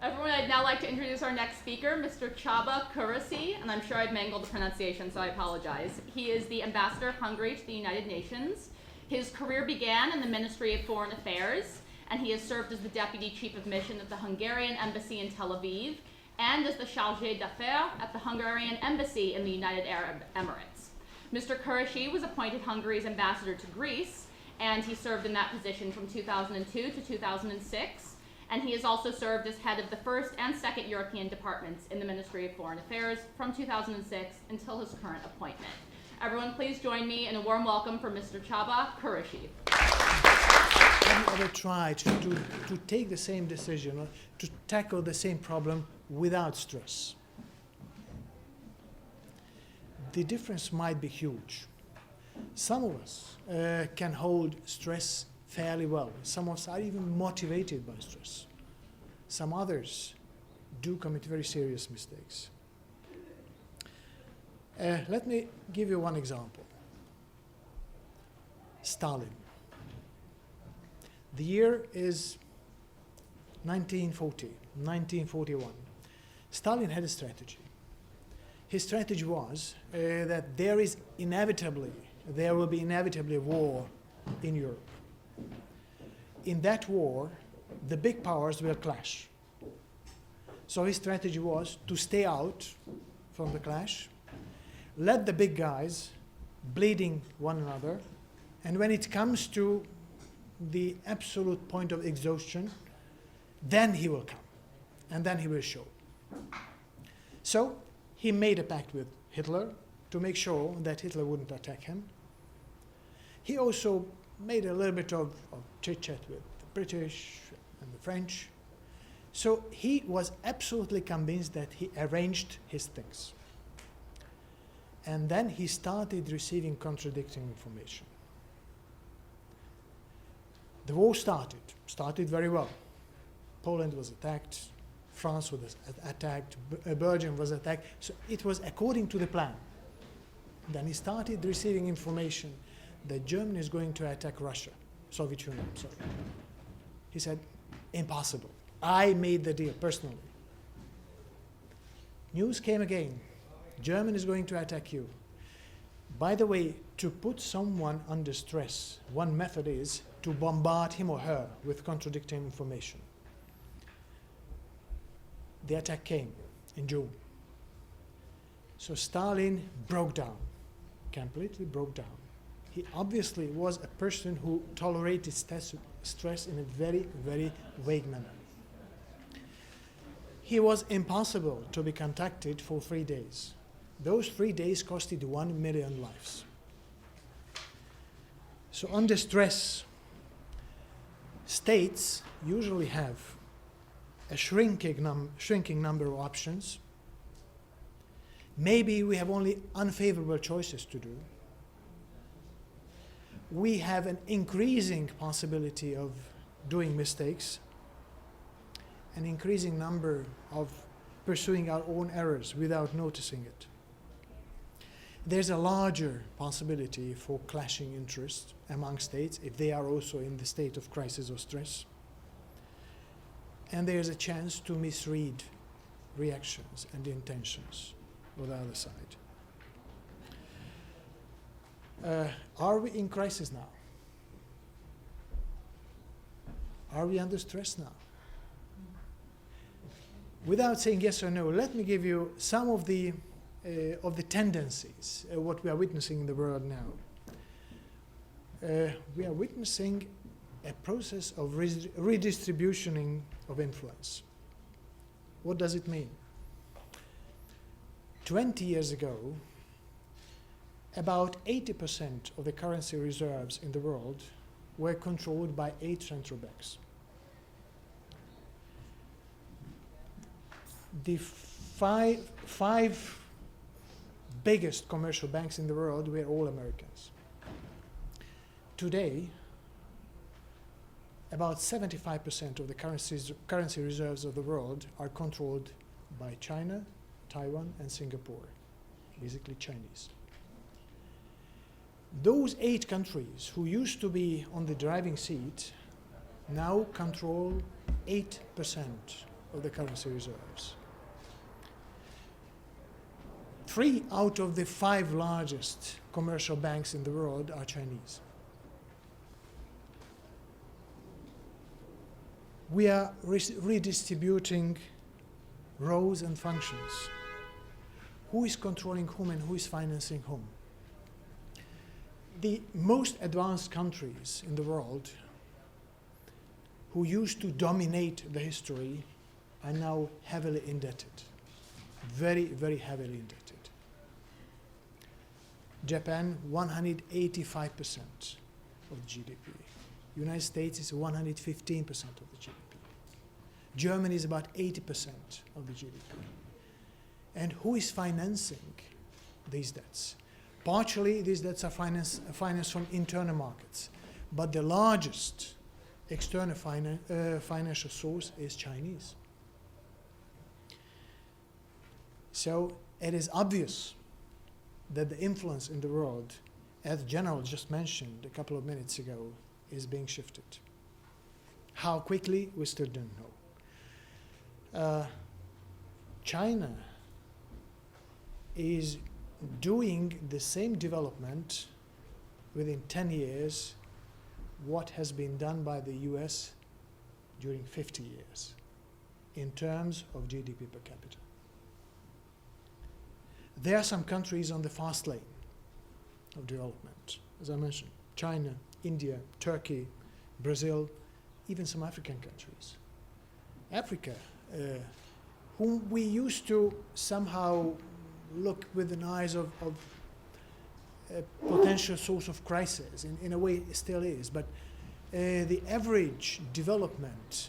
Everyone, I'd now like to introduce our next speaker, Mr. Csaba Kőrösi, and I'm sure I've mangled the pronunciation, so I apologize. He is the Ambassador of Hungary to the United Nations. His career began in the Ministry of Foreign Affairs, and he has served as the Deputy Chief of Mission at the Hungarian Embassy in Tel Aviv, and as the Chargé d'Affaires at the Hungarian Embassy in the United Arab Emirates. Mr. Kőrösi was appointed Hungary's ambassador to Greece, and he served in that position from 2002 to 2006. And he has also served as head of the first and second European departments in the Ministry of Foreign Affairs from 2006 until his current appointment. Everyone, please join me in a warm welcome for Mr. Csaba Kőrösi. Have you ever tried to take the same decision or to tackle the same problem without stress? The difference might be huge. Some of us can hold stress fairly well. Some of us are even motivated by stress. Some others do commit very serious mistakes. Let me give you one example. Stalin. The year is 1941. Stalin had a strategy. His strategy was that there will be inevitably a war in Europe. In that war, the big powers will clash. So his strategy was to stay out from the clash, let the big guys bleeding one another, and when it comes to the absolute point of exhaustion, then he will come, and then he will show. So he made a pact with Hitler to make sure that Hitler wouldn't attack him. He also made a little bit of chit-chat with the British and the French. So he was absolutely convinced that he arranged his things. And then he started receiving contradicting information. The war started very well. Poland was attacked, France was attacked, Belgium was attacked. So it was according to the plan. Then he started receiving information that Germany is going to attack Russia, Soviet Union, sorry. He said, impossible. I made the deal personally. News came again. Germany is going to attack you. By the way, to put someone under stress, one method is to bombard him or her with contradicting information. The attack came in June. So Stalin broke down, completely broke down. He obviously was a person who tolerated stress in a very, very vague manner. He was impossible to be contacted for 3 days. Those 3 days costed 1 million lives. So under stress, states usually have a shrinking number of options. Maybe we have only unfavorable choices to do. We have an increasing possibility of doing mistakes, an increasing number of pursuing our own errors without noticing it. There's a larger possibility for clashing interests among states if they are also in the state of crisis or stress. And there's a chance to misread reactions and intentions of the other side. Are we in crisis now? Are we under stress now? Without saying yes or no, let me give you some of the tendencies, what we are witnessing in the world now. We are witnessing a process of redistributioning of influence. What does it mean? 20 years ago, about 80% of the currency reserves in the world were controlled by 8 central banks. The five biggest commercial banks in the world were all Americans. Today, about 75% of the currency reserves of the world are controlled by China, Taiwan, and Singapore, basically Chinese. Those 8 countries who used to be on the driving seat now control 8% of the currency reserves. 3 out of the 5 largest commercial banks in the world are Chinese. We are redistributing roles and functions. Who is controlling whom and who is financing whom? The most advanced countries in the world who used to dominate the history are now heavily indebted. Very, very heavily indebted. Japan, 185% of the GDP. United States is 115% of the GDP. Germany is about 80% of the GDP. And who is financing these debts? Partially, these debts are financed from internal markets, but the largest external financial source is Chinese. So it is obvious that the influence in the world, as General just mentioned a couple of minutes ago, is being shifted. How quickly, we still don't know. China is doing the same development within 10 years what has been done by the US during 50 years in terms of GDP per capita. There are some countries on the fast lane of development, as I mentioned, China, India, Turkey, Brazil, even some African countries. Africa, whom we used to somehow look with the eyes of a potential source of crisis, in a way it still is, but the average development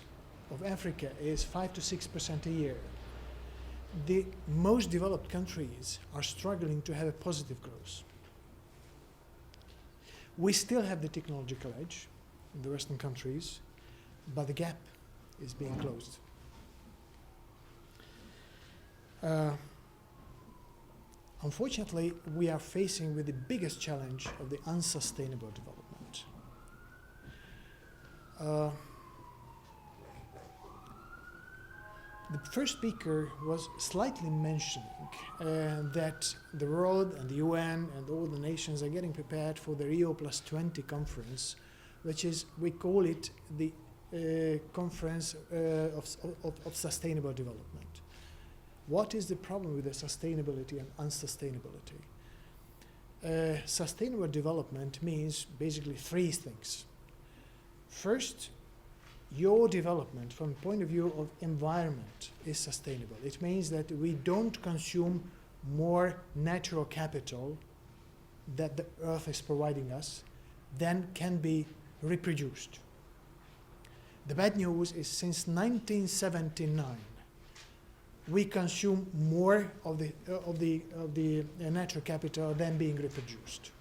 of Africa is 5 to 6% a year. The most developed countries are struggling to have a positive growth. We still have the technological edge in the Western countries, but the gap is being closed. Unfortunately, we are facing with the biggest challenge of the unsustainable development. The first speaker was slightly mentioning that the world and the UN and all the nations are getting prepared for the Rio +20 conference, which is, we call it the conference of sustainable development. What is the problem with the sustainability and unsustainability? Sustainable development means basically 3 things. First, your development from the point of view of environment is sustainable. It means that we don't consume more natural capital that the earth is providing us than can be reproduced. The bad news is since 1979, we consume more of the natural capital than being reproduced.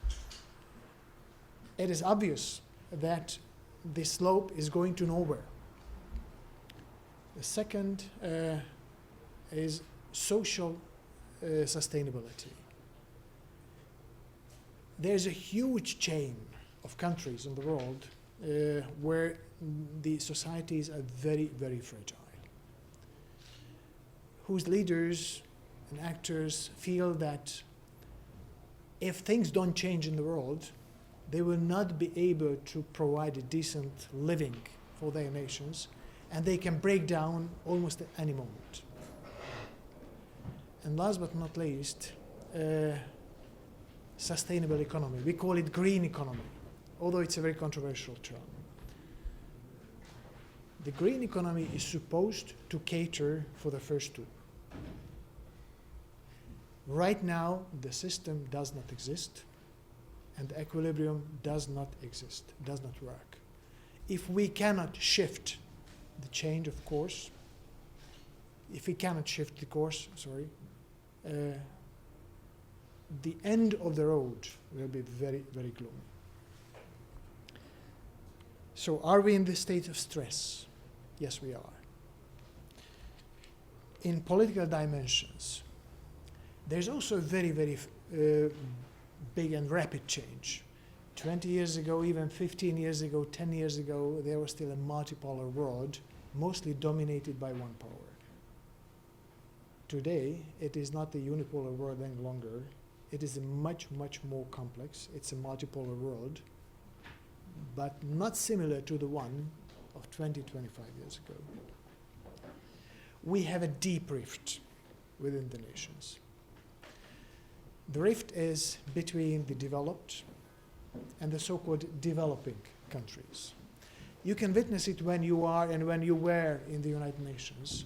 It is obvious that the slope is going to nowhere. The second is social sustainability. There's a huge chain of countries in the world where the societies are very, very fragile, whose leaders and actors feel that if things don't change in the world, they will not be able to provide a decent living for their nations, and they can break down almost at any moment. And last but not least, sustainable economy. We call it green economy, although it's a very controversial term. The green economy is supposed to cater for the first 2. Right now, the system does not exist, and the equilibrium does not exist, does not work. If we cannot shift the change of course, if we cannot shift the course, the end of the road will be very, very gloomy. So are we in the state of stress? Yes, we are. In political dimensions, there's also a very, very big and rapid change. 20 years ago, even 15 years ago, 10 years ago, there was still a multipolar world, mostly dominated by one power. today, it is not the unipolar world any longer. It is a much, much more complex. It's a multipolar world, but not similar to the one of 20, 25 years ago. We have a deep rift within the nations. The rift is between the developed and the so-called developing countries. You can witness it when you are and when you were in the United Nations,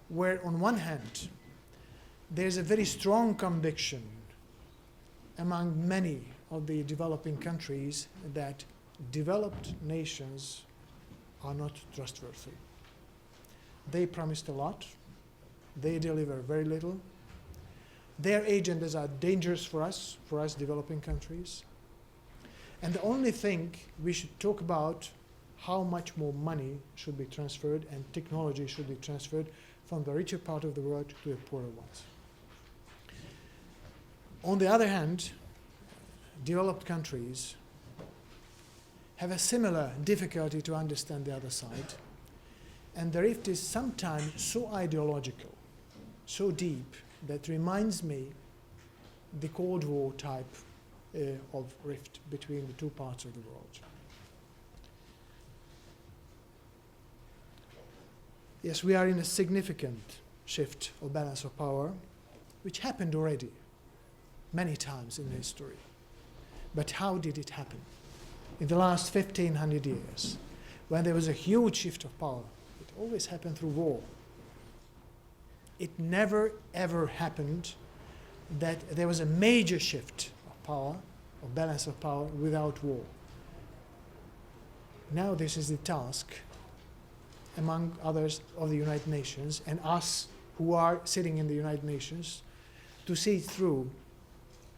where on one hand, there's a very strong conviction among many of the developing countries that developed nations are not trustworthy. They promised a lot, they deliver very little. Their agendas are dangerous for us developing countries. And the only thing we should talk about how much more money should be transferred and technology should be transferred from the richer part of the world to the poorer ones. On the other hand, developed countries have a similar difficulty to understand the other side, and the rift is sometimes so ideological, so deep, that reminds me the Cold War type of rift between the two parts of the world. Yes, we are in a significant shift of balance of power, which happened already many times in history. But how did it happen? In the last 1500 years, when there was a huge shift of power, it always happened through war. It never ever happened that there was a major shift of power, of balance of power, without war. Now this is the task, among others, of the United Nations and us who are sitting in the United Nations, to see it through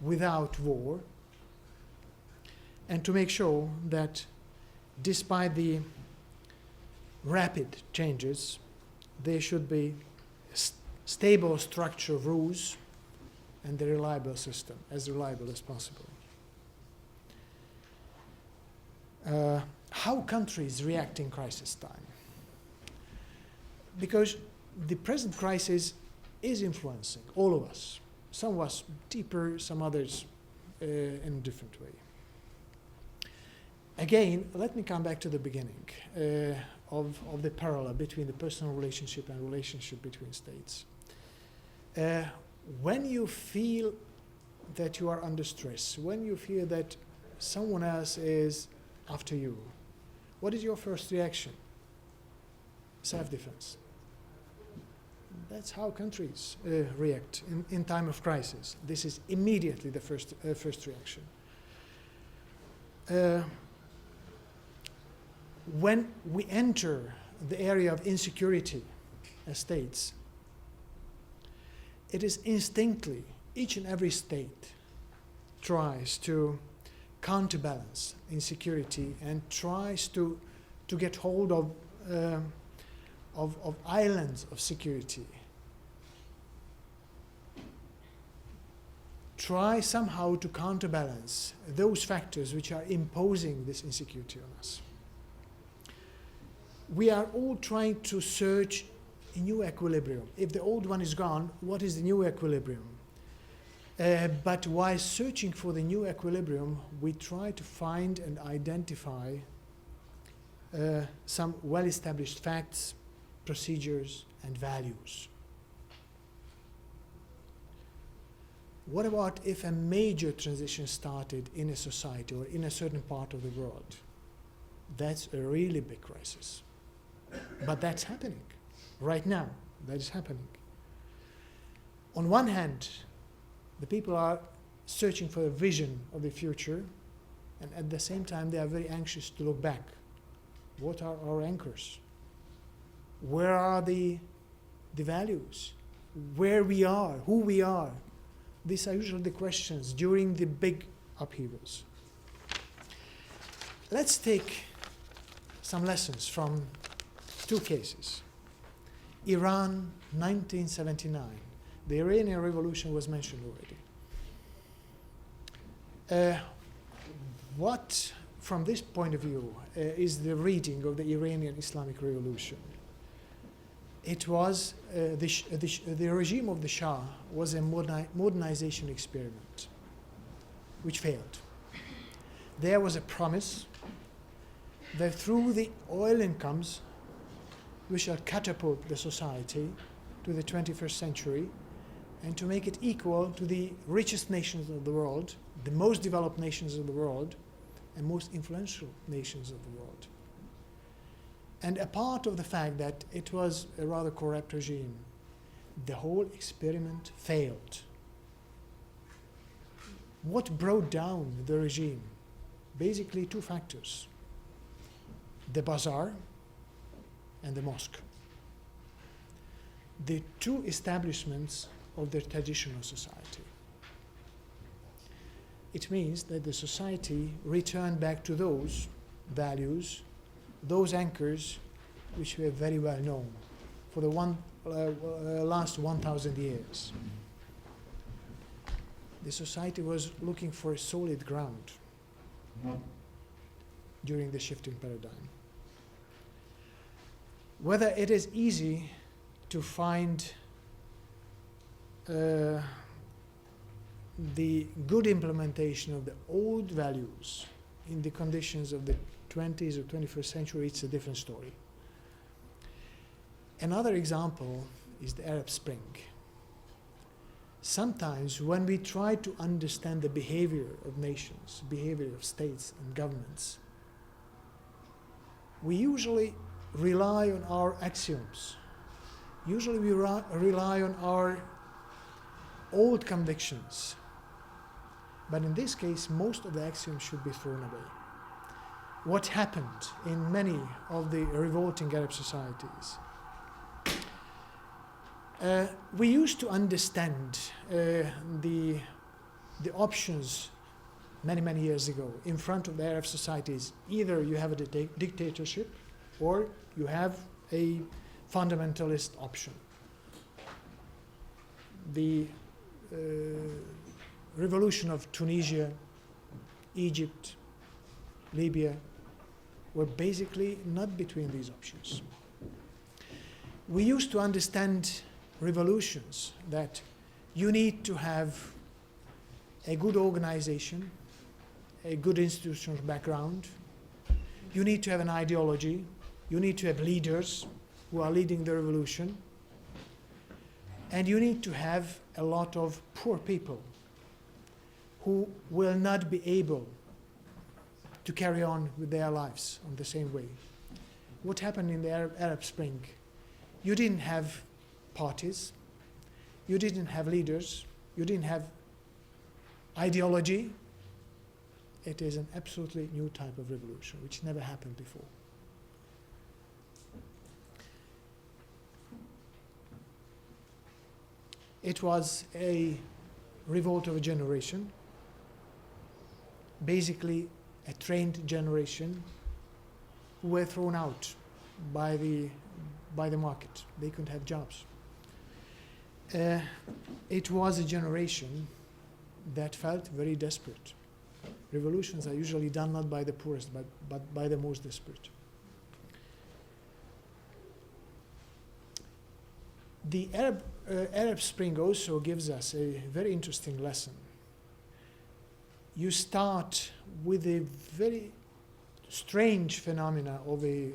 without war and to make sure that despite the rapid changes, there should be a stable structure of rules and a reliable system, as reliable as possible. How countries react in crisis time? Because the present crisis is influencing all of us. Some of us deeper, some others in a different way. Again, let me come back to the beginning of the parallel between the personal relationship and relationship between states. When you feel that you are under stress, when you feel that someone else is after you, what is your first reaction? Self-defense. That's how countries react in time of crisis. This is immediately the first reaction. When we enter the area of insecurity as states, it is instinctively, each and every state tries to counterbalance insecurity and tries to get hold of islands of security. Try somehow to counterbalance those factors which are imposing this insecurity on us. We are all trying to search a new equilibrium. If the old one is gone, what is the new equilibrium? But while searching for the new equilibrium, we try to find and identify some well-established facts, procedures, and values. What about if a major transition started in a society or in a certain part of the world? That's a really big crisis. But that's happening. Right now, that is happening. On one hand, the people are searching for a vision of the future, and at the same time, they are very anxious to look back. What are our anchors? Where are the values? Where we are, who we are? These are usually the questions during the big upheavals. Let's take some lessons from two cases. Iran, 1979. The Iranian Revolution was mentioned already. What, from this point of view, is the reading of the Iranian Islamic Revolution? it was the regime of the Shah was a modernization experiment, which failed. There was a promise that through the oil incomes, we shall catapult the society to the 21st century and to make it equal to the richest nations of the world, the most developed nations of the world, and most influential nations of the world. And a part of the fact that it was a rather corrupt regime, the whole experiment failed. What brought down the regime? Basically two factors: the bazaar and the mosque. The two establishments of the traditional society. It means that the society returned back to those values, those anchors which were very well known for the last 1,000 years. The society was looking for a solid ground during the shifting paradigm. Whether it is easy to find the good implementation of the old values in the conditions of the 20th or 21st century, it's a different story. Another example is the Arab Spring. Sometimes when we try to understand the behavior of nations, behavior of states and governments, we usually rely on our axioms. Usually we rely on our old convictions. But in this case, most of the axioms should be thrown away. What happened in many of the revolting Arab societies? We used to understand the options many years ago in front of the Arab societies. Either you have a dictatorship or you have a fundamentalist option. The revolution of Tunisia, Egypt, Libya were basically not between these options. We used to understand revolutions that you need to have a good organization, a good institutional background, you need to have an ideology, you need to have leaders who are leading the revolution, and you need to have a lot of poor people who will not be able to carry on with their lives on the same way. What happened in the Arab Spring? You didn't have parties, you didn't have leaders, you didn't have ideology. It is an absolutely new type of revolution, which never happened before. It was a revolt of a generation, basically a trained generation who were thrown out by the market. They couldn't have jobs. It was a generation that felt very desperate. Revolutions are usually done not by the poorest, but by the most desperate. The Arab Spring also gives us a very interesting lesson. You start with a very strange phenomena of a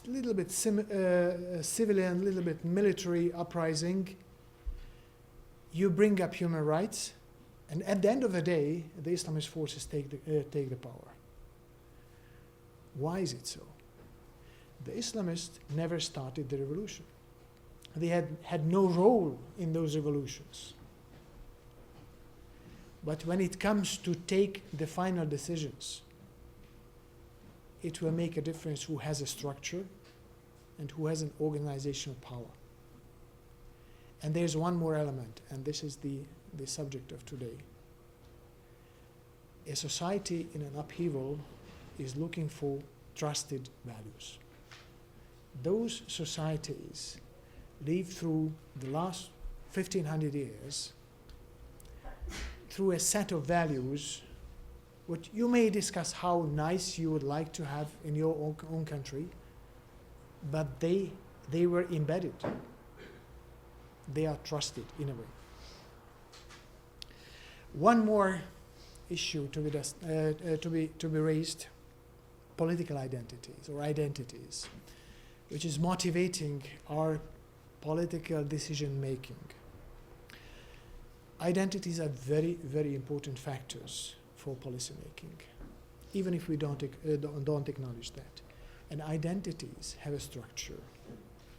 little bit civilian, little bit military uprising. You bring up human rights, and at the end of the day, the Islamist forces take the power. Why is it so? The Islamists never started the revolution. They had no role in those revolutions. But when it comes to take the final decisions, it will make a difference who has a structure and who has an organizational power. And there's one more element, and this is the subject of today. A society in an upheaval is looking for trusted values. Those societies live through the last 1,500 years through a set of values which you may discuss how nice you would like to have in your own country, but they They were embedded. They are trusted in a way. One more issue to be raised: political identities or identities, which is motivating our political decision making. Identities are very, very important factors for policy making, even if we don't acknowledge that. And identities have a structure.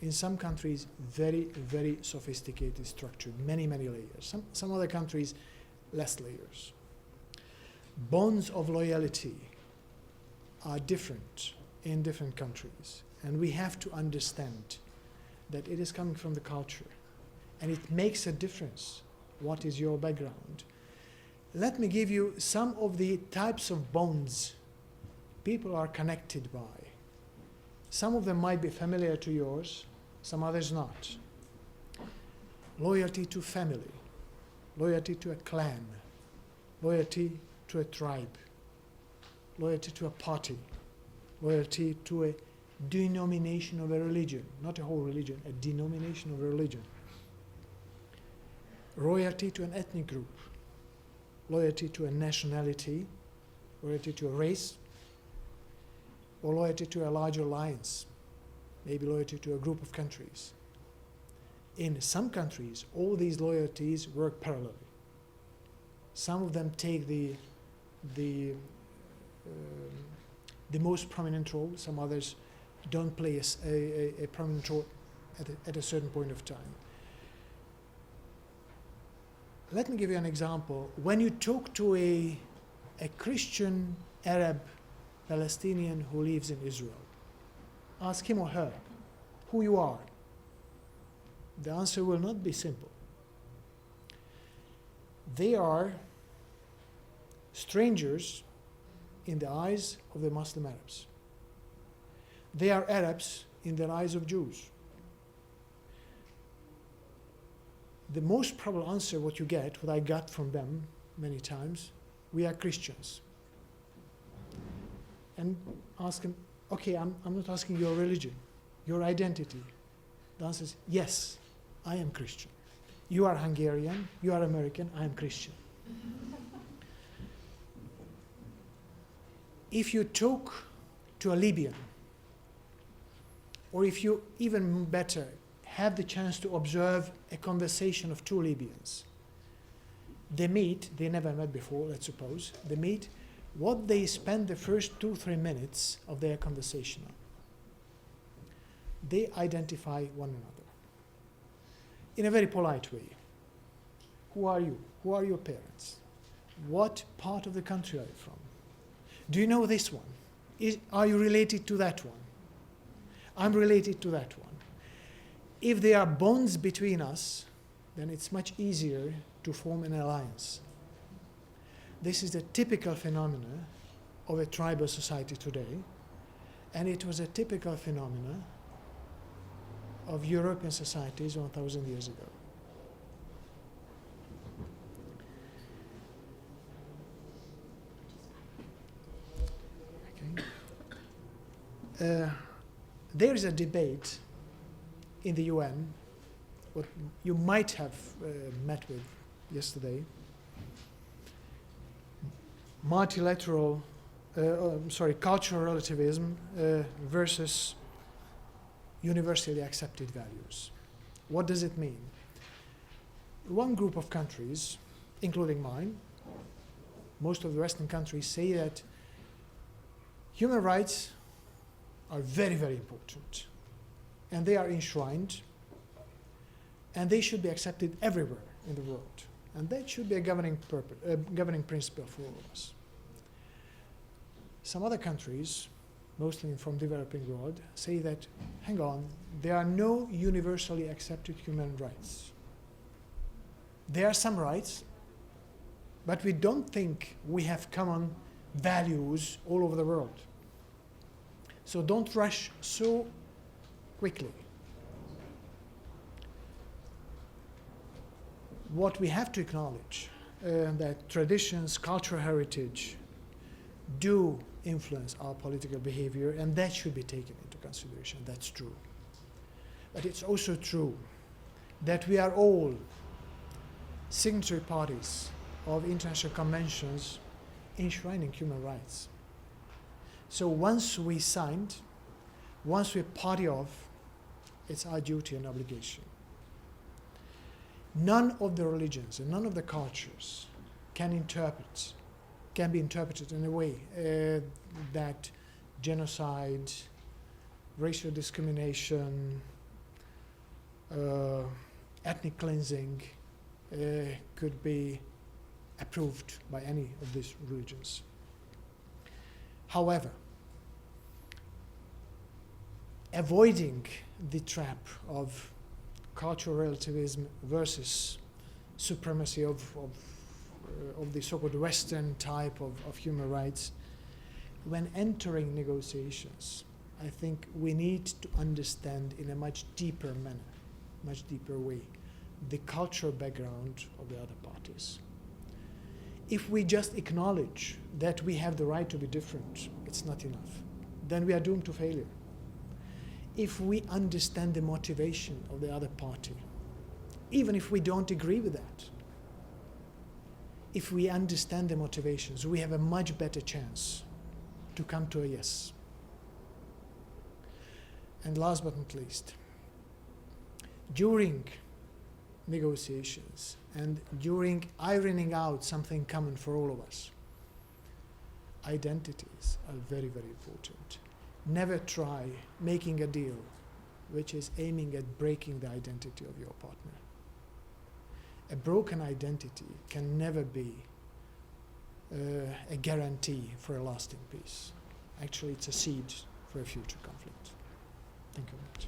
In some countries, very, very sophisticated structure, many, many layers. Some other countries, less layers. Bonds of loyalty are different in different countries, and we have to understand that it is coming from the culture, and it makes a difference. What is your background? Let me give you some of the types of bonds people are connected by. Some of them might be familiar to yours, some others not. Loyalty to family, loyalty to a clan, loyalty to a tribe, loyalty to a party, loyalty to a denomination of a religion, not a whole religion, a denomination of a religion. Loyalty to an ethnic group, loyalty to a nationality, loyalty to a race, or loyalty to a larger alliance, maybe loyalty to a group of countries. In some countries, all these loyalties work parallelly. Some of them take the most prominent role, some others don't play a prominent role at a certain point of time. Let me give you an example. When you talk to a Christian Arab Palestinian who lives in Israel, ask him or her who you are. The answer will not be simple. They are strangers in the eyes of the Muslim Arabs. They are Arabs in the eyes of Jews. The most probable answer, what you get, what I got from them many times, we are Christians. And ask them, okay, I'm not asking your religion, your identity. The answer is, yes, I am Christian. You are Hungarian, you are American, I am Christian. If you talk to a Libyan, or if you, even better, have the chance to observe a conversation of two Libyans, they meet, they never met before, let's suppose, they meet, what they spend the first 2-3 minutes of their conversation on. They identify one another in a very polite way. Who are you? Who are your parents? What part of the country are you from? Do you know this one? Are you related to that one? I'm related to that one. If there are bonds between us, then it's much easier to form an alliance. This is the typical phenomena of a tribal society today, and it was a typical phenomena of European societies 1,000 years ago. Okay. There is a debate in the UN, what you might have met with yesterday, multilateral, cultural relativism versus universally accepted values. What does it mean? One group of countries, including mine, most of the Western countries, say that human rights are very, very important, and they are enshrined, and they should be accepted everywhere in the world. And that should be a governing principle for all of us. Some other countries, mostly from the developing world, say that, hang on, there are no universally accepted human rights. There are some rights, but we don't think we have common values all over the world. So don't rush so quickly. What we have to acknowledge, that traditions, cultural heritage do influence our political behavior, and that should be taken into consideration. That's true. But it's also true that we are all signatory parties of international conventions enshrining human rights. So once we signed, once we're party of, it's our duty and obligation. None of the religions and none of the cultures can be interpreted in a way that genocide, racial discrimination, ethnic cleansing could be approved by any of these religions. However, avoiding the trap of cultural relativism versus supremacy of the so-called Western type of human rights, when entering negotiations, I think we need to understand in a much deeper manner, much deeper way, the cultural background of the other parties. If we just acknowledge that we have the right to be different, it's not enough. Then we are doomed to failure. If we understand the motivation of the other party, even if we don't agree with that, if we understand the motivations, we have a much better chance to come to a yes. And last but not least, during negotiations and during ironing out something common for all of us, identities are very, very important. Never try making a deal which is aiming at breaking the identity of your partner. A broken identity can never be a guarantee for a lasting peace. Actually, it's a seed for a future conflict. Thank you very much.